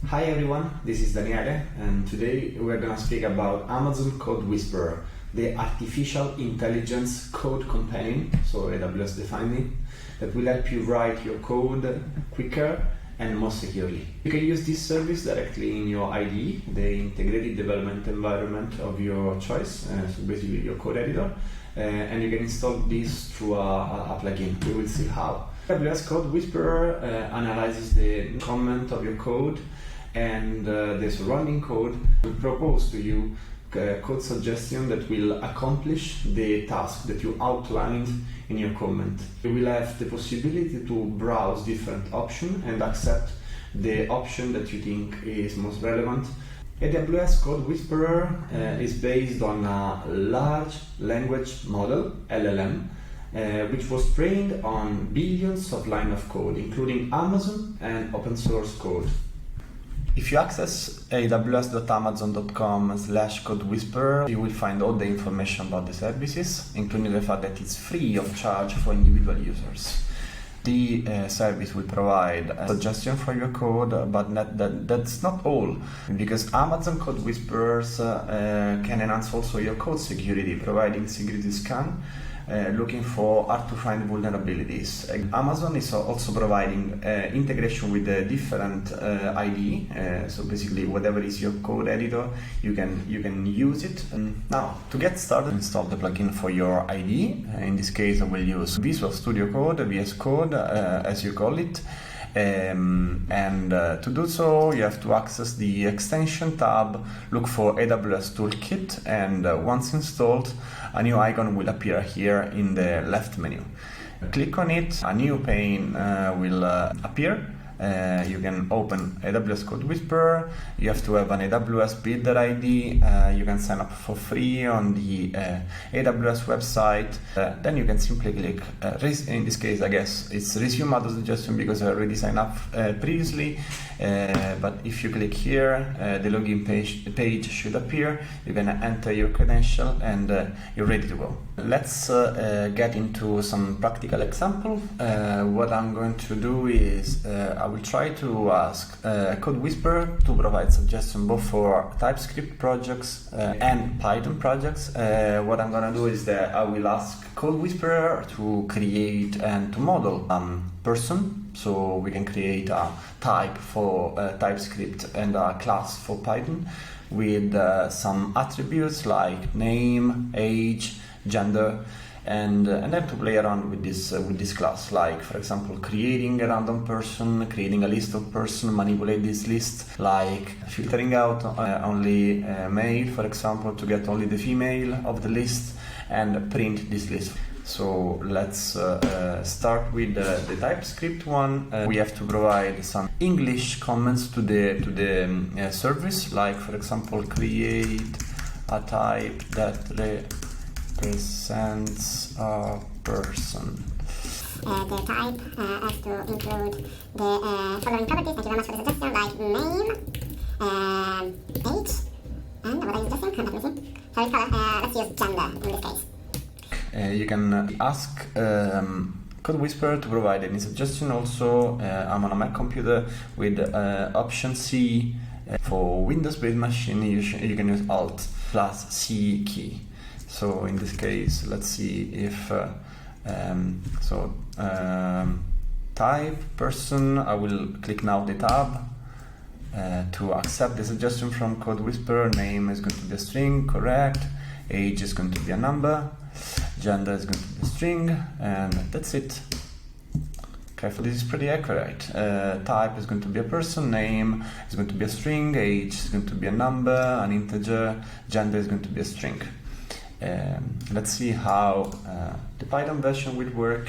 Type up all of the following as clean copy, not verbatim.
Hi everyone, this is Daniele, and today we're going to speak about Amazon Codewhisperer, the artificial intelligence code companion, so AWS defined it, that will help you write your code quicker and more securely. You can use this service directly in your IDE, the integrated development environment of your choice, so basically your code editor, and you can install this through a plugin. We will see how. AWS Codewhisperer analyzes the comment of your code and the surrounding code will propose to you code suggestion that will accomplish the task that you outlined in your comment. You will have the possibility to browse different options and accept the option that you think is most relevant. AWS Codewhisperer is based on a large language model, LLM, which was trained on billions of lines of code, including Amazon and open source code. If you access aws.amazon.com/codewhisperer, you will find all the information about the services, including the fact that it's free of charge for individual users. The service will provide a suggestion for your code, but that's not all, because Amazon Codewhisperers can enhance also your code security, providing security scan, looking for hard-to-find vulnerabilities. Amazon is also providing integration with the different IDE, so basically whatever is your code editor, you can use it. And now, to get started, install the plugin for your IDE. In this case, I will use Visual Studio Code, VS Code, as you call it. To do so, you have to access the extension tab, look for AWS Toolkit, and once installed, a new icon will appear here in the left menu. Click on it, a new pane will appear. You can open AWS Codewhisperer. You have to have an AWS Builder ID. You can sign up for free on the AWS website. Then you can simply click, in this case I guess it's resume auto suggestion because I already signed up previously. But if you click here, the login page should appear. You can enter your credential and you're ready to go. Let's get into some practical example. What I'm going to do is I will try to ask Codewhisperer to provide suggestions both for TypeScript projects and Python projects. What I'm going to do is that I will ask Codewhisperer to create and to model a person, so we can create a type for TypeScript and a class for Python with some attributes like name, age, gender, and then to play around with this class, like for example creating a random person, creating a list of person, manipulate this list, like filtering out only male, for example, to get only the female of the list, and print this list. So let's start with the TypeScript one. We have to provide some English comments to the service, like for example create a type that represents a person. The type has to include the following properties. Thank you very much for the suggestion, like name, age, and what are you suggesting? Let me see. Sorry, let's use gender in this case. You can ask Codewhisperer to provide any suggestion. Also, I'm on a Mac computer with Option C. For Windows-based machine, you can use Alt+C key. So in this case, let's see if type person. I will click now the tab to accept the suggestion from Codewhisperer. Name is going to be a string, correct. Age is going to be a number. Gender is going to be a string, and that's it. Okay, so this is pretty accurate. Type is going to be a person, name is going to be a string, age is going to be a number, an integer, gender is going to be a string. Let's see how the Python version will work.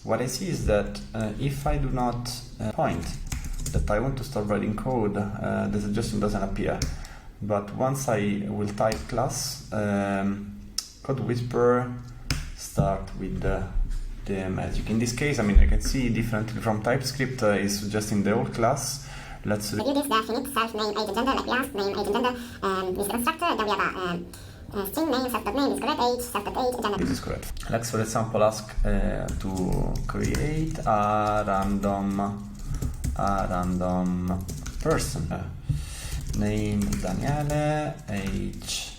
What I see is that if I do not point that I want to start writing code, the suggestion doesn't appear. But once I will type class, Codewhisperer start with the magic. In this case, I mean, I can see differently from TypeScript is suggesting the whole class. Let's review this, the finite self name, age, and gender, like we asked, name, age, and gender, this is the constructor, then we have a string name, self.name is correct, age, self.age, gender. This is correct. Let's, for example, ask to create a random a random person. Name Daniele, age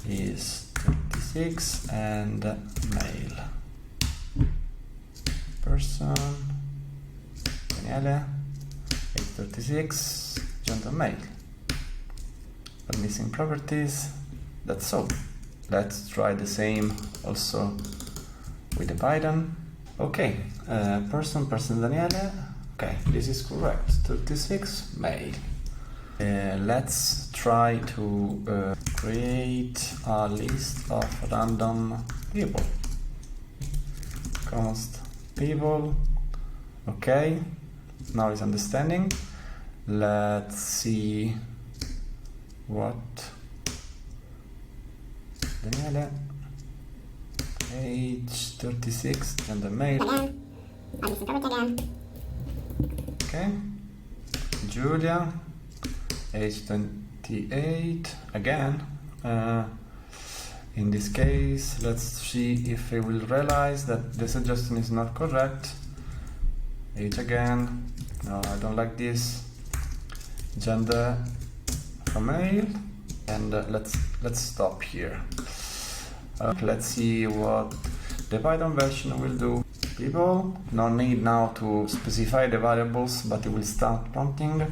is 26 and male. Person Daniele, age 36, gender male. But missing properties, that's all. Let's try the same also with the Python. Okay, person Daniele. Okay, this is correct. 36 male. Let's try to create a list of random people. Const people. Okay, now it's understanding. Let's see what Daniele, age 36, gender male. Again, I'm missing property again. Okay, Julia, age 28, again. In this case, let's see if it will realize that the suggestion is not correct. Age again. No, I don't like this. Gender female, and let's stop here. Let's see what the Python version will do. People, no need now to specify the variables, but it will start prompting.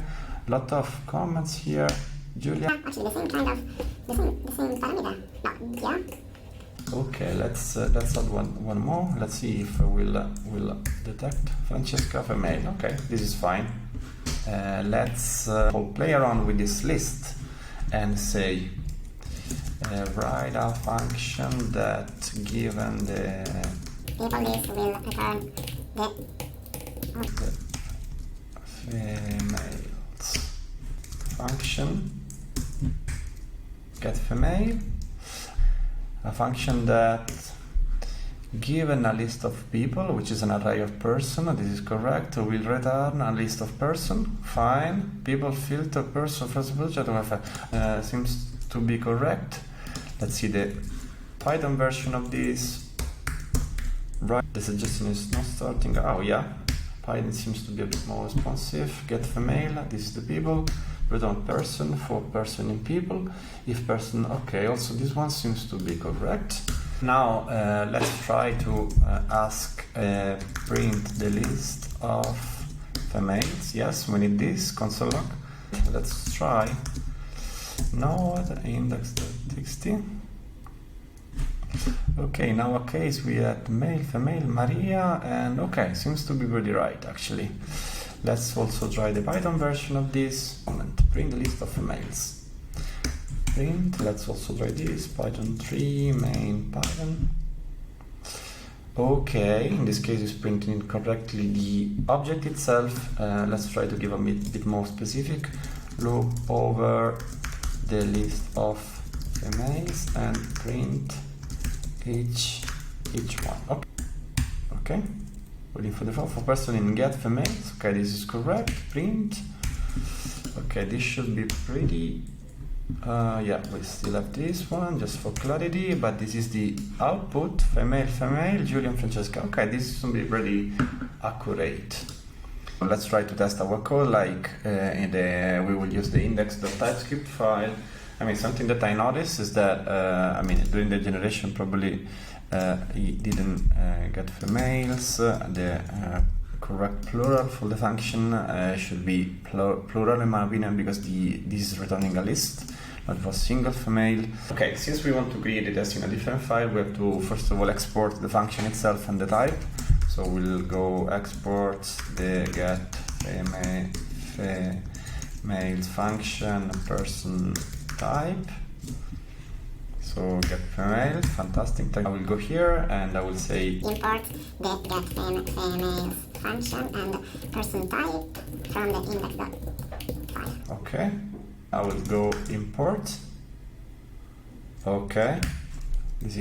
Lot of comments here. Julia. Actually, the same parameter. No, yeah. Okay, let's add one more. Let's see if we'll detect Francesca female. Okay, this is fine. Let's play around with this list and say write a function that given the people list will return the females function get female, a function that given a list of people, which is an array of person, this is correct, will return a list of person. Fine. People filter person first seems to be correct. Let's see the Python version of this. Right, the suggestion is not starting. Oh yeah, Python seems to be a bit more responsive. Get female, this is the people. Return person for person in people. If person, okay, also this one seems to be correct. Now let's try to ask print the list of females. Yes, we need this console log. Let's try node index.txt. Okay, in our case we had male, female, Maria, and okay, seems to be pretty right actually. Let's also try the Python version of this. Print the list of females. Print, let's also try this, Python 3, main Python. Okay, in this case it's printing correctly the object itself. Let's try to give a bit more specific. Loop over the list of females and print each one. Okay. Waiting for the for person in get females. Okay, this is correct. Print. Okay, this should be pretty. Yeah, we still have this one just for clarity, but this is the output. Female, Julian, Francesca. Okay, this should be pretty accurate. Let's try to test our code. Like we will use the index.typescript file. I mean, something that I noticed is that during the generation probably he didn't get females. The correct plural for the function should be plural in my opinion, because this is returning a list, not for single female. Okay, since we want to create a test in a different file, we have to first of all export the function itself and the type. So we'll go export the get females function person type. So get female, fantastic. I will go here and I will say import the get females function and person type from the index.file. Okay, I will go import. Okay, this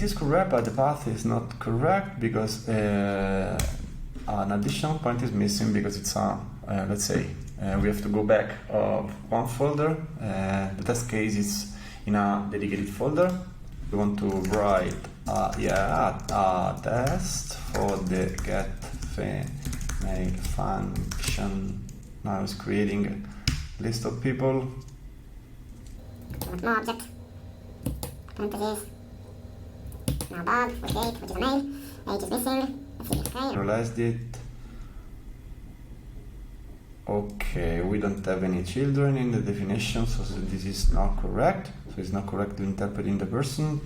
is correct, but the path is not correct because an additional point is missing, because it's a let's say we have to go back of one folder. The test case is in a dedicated folder. We want to write a test for the get mail function. Now it's creating a list of people. More object, parentheses, now Bob, 48, which is a male, age is missing, let's see, okay. Realized it. Okay, we don't have any children in the definition, so this is not correct. So it's not correctly interpreting the person.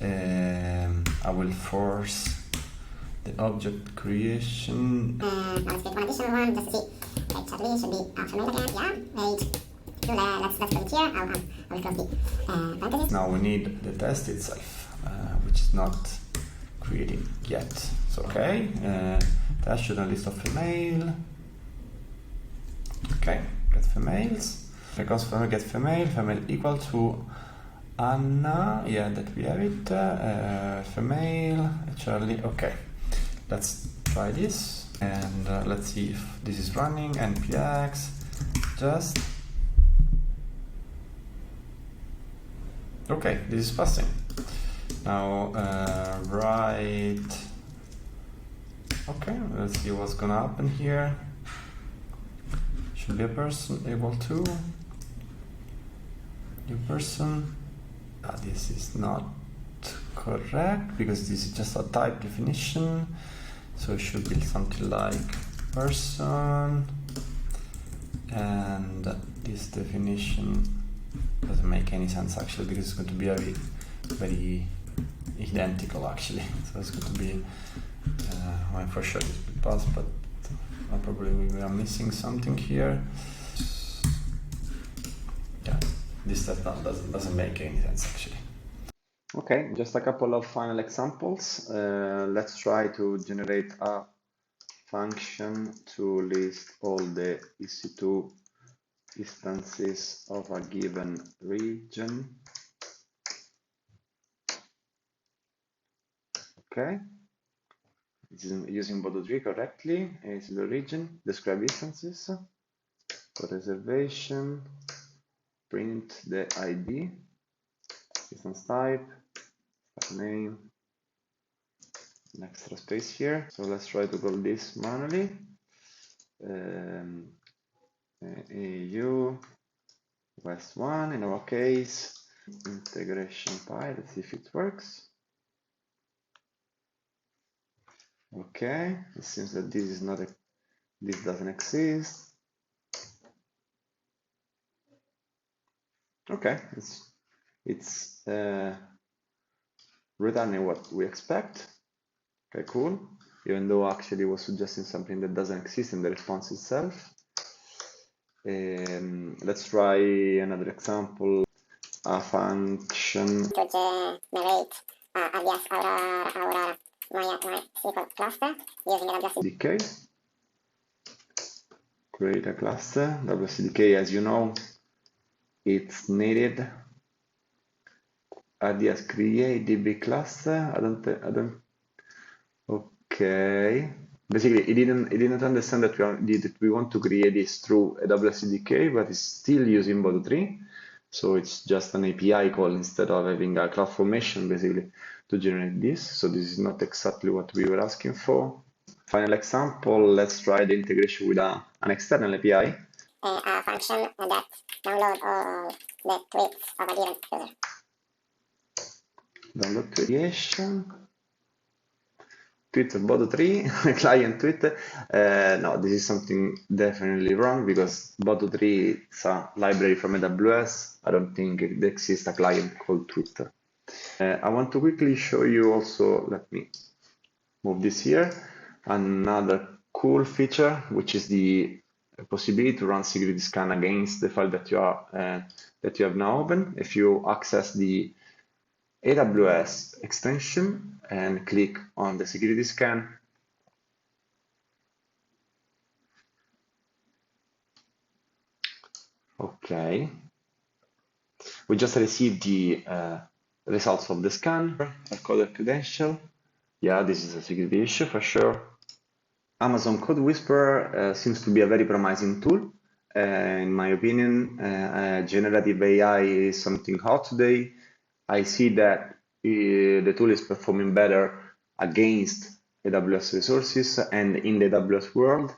I will force the object creation. Now let's get one additional one just to see. Okay, Charlie should be female again, yeah, age. Let's put it here. I will close the parentheses. Now we need the test itself, which is not creating yet. So okay, test should a list of female. Okay, get females. Because when we get female equal to Anna. Yeah, that we have it. Female, Charlie. Okay, let's try this and let's see if this is running. npx just. Okay, this is passing. Now write. Okay, let's see what's gonna happen here. Should be a person equal to new person. This is not correct because this is just a type definition. So it should be something like person, and this definition doesn't make any sense actually because it's going to be very identical actually. So it's going to be well, for sure this will pass, but probably we are missing something here. Yeah, this doesn't make any sense actually. Okay, just a couple of final examples. Let's try to generate a function to list all the EC2 instances of a given region. Okay, this is using Bodo3 correctly. It's the region, describe instances, for reservation, print the ID, instance type, name, an extra space here. So let's try to call this manually. EU West1 in our case, integration Py. Let's see if it works. Okay, it seems that this is not this doesn't exist. Okay, it's returning what we expect. Okay, cool. Even though actually was suggesting something that doesn't exist in the response itself. Let's try another example. A function to generate alias Aurora MySQL cluster using WCDK. Create a cluster. WCDK, as you know, it's needed. Alias create DB cluster. I don't. Okay. Basically, it didn't understand that we want to create this through a WCDK, but it's still using Bodo3. So it's just an API call instead of having a CloudFormation basically to generate this. So this is not exactly what we were asking for. Final example, let's try the integration with an external API. A function that downloads all the tweets of a given user. Download creation. Tweet of Bodo3, client tweet. No, this is something definitely wrong because Bodo3 is a library from AWS. I don't think there exists a client called Twitter. I want to quickly show you also, let me move this here, another cool feature, which is the possibility to run security scan against the file that you have now open. If you access the AWS extension and click on the security scan, okay, we just received the results of the scan. Code credential, yeah, this is a security issue for sure. Amazon Codewhisperer seems to be a very promising tool. In my opinion, generative AI is something hot today. I see that the tool is performing better against AWS resources and in the AWS world,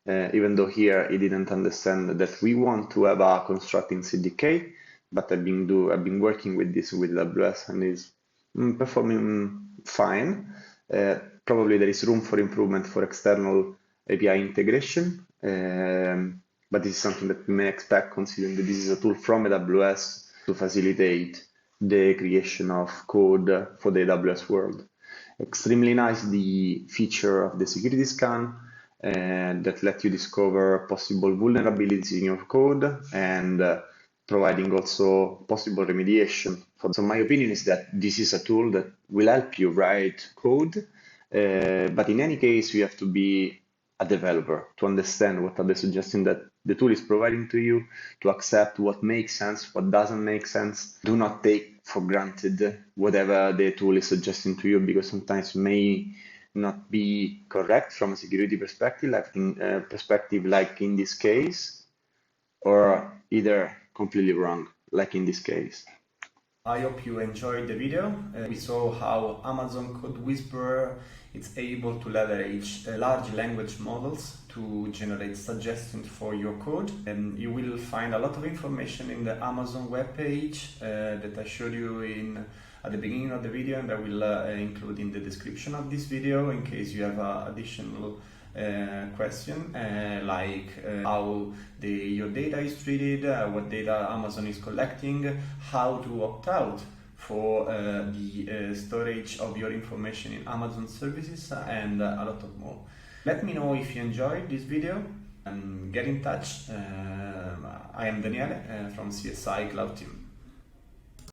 even though here he didn't understand that we want to have a construct in CDK, but I've been working with this with AWS and is performing fine. Probably there is room for improvement for external API integration, but this is something that we may expect considering that this is a tool from AWS to facilitate the creation of code for the AWS world. Extremely nice the feature of the security scan that let you discover possible vulnerabilities in your code and providing also possible remediation. So my opinion is that this is a tool that will help you write code, but in any case, you have to be a developer to understand what are the suggestions that the tool is providing to you, to accept what makes sense, what doesn't make sense. Do not take for granted whatever the tool is suggesting to you, because sometimes it may not be correct from a security perspective, like in this case, or either completely wrong, like in this case. I hope you enjoyed the video. We saw how Amazon Codewhisperer is able to leverage large language models to generate suggestions for your code. And you will find a lot of information in the Amazon webpage that I showed you at the beginning of the video, and I will include in the description of this video in case you have additional question like how your data is treated, what data Amazon is collecting, how to opt out for the storage of your information in Amazon services, and a lot of more. Let me know if you enjoyed this video and get in touch. I am Daniele from CSI Cloud Team.